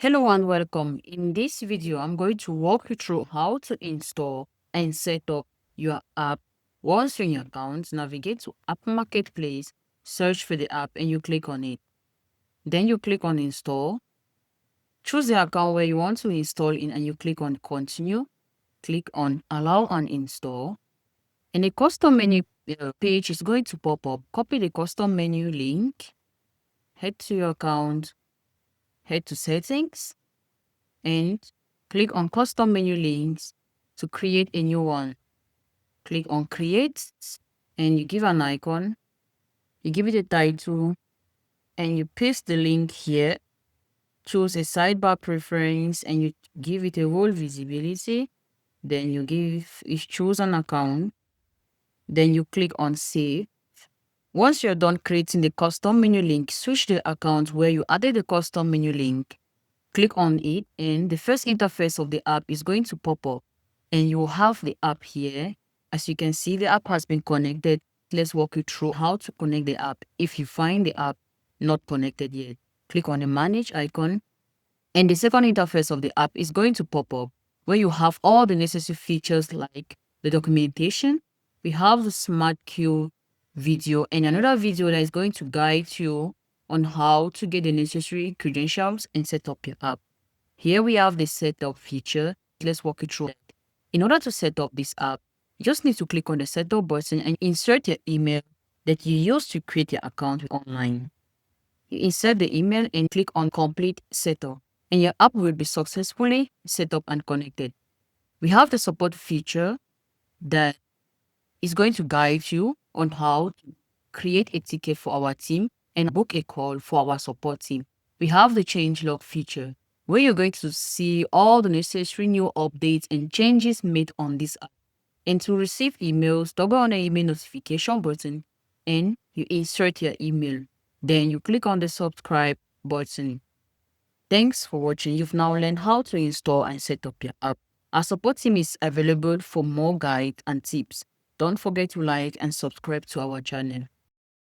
Hello and welcome. In this video, I'm going to walk you through how to install and set up your app. Once you're in your account, navigate to App Marketplace, search for the app and you click on it. Then you click on install. Choose the account where you want to install in and you click on continue. Click on allow and install. And a custom menu page is going to pop up. Copy the custom menu link, head to your account, head to settings, and click on custom menu links to create a new one. Click on create and you give an icon, you give it a title and you paste the link here. Choose a sidebar preference and you give it a role visibility. Then you choose an account. Then you click on save. Once you're done creating the custom menu link, switch the account where you added the custom menu link. Click on it and the first interface of the app is going to pop up and you will have the app here. As you can see, the app has been connected. Let's walk you through how to connect the app. If you find the app not connected yet, click on the manage icon and the second interface of the app is going to pop up where you have all the necessary features like the documentation. We have the smart queue video and another video that is going to guide you on how to get the necessary credentials and set up your app. Here we have the setup feature. Let's walk you through that. In order to set up this app, you just need to click on the setup button and insert your email that you used to create your account online. You insert the email and click on complete setup and your app will be successfully set up and connected. We have the support feature that is going to guide you on how to create a ticket for our team and book a call for our support team. We have the changelog feature where you're going to see all the necessary new updates and changes made on this app. And to receive emails, toggle on the email notification button and you insert your email. Then you click on the subscribe button. Thanks for watching. You've now learned how to install and set up your app. Our support team is available for more guides and tips. Don't forget to like and subscribe to our channel.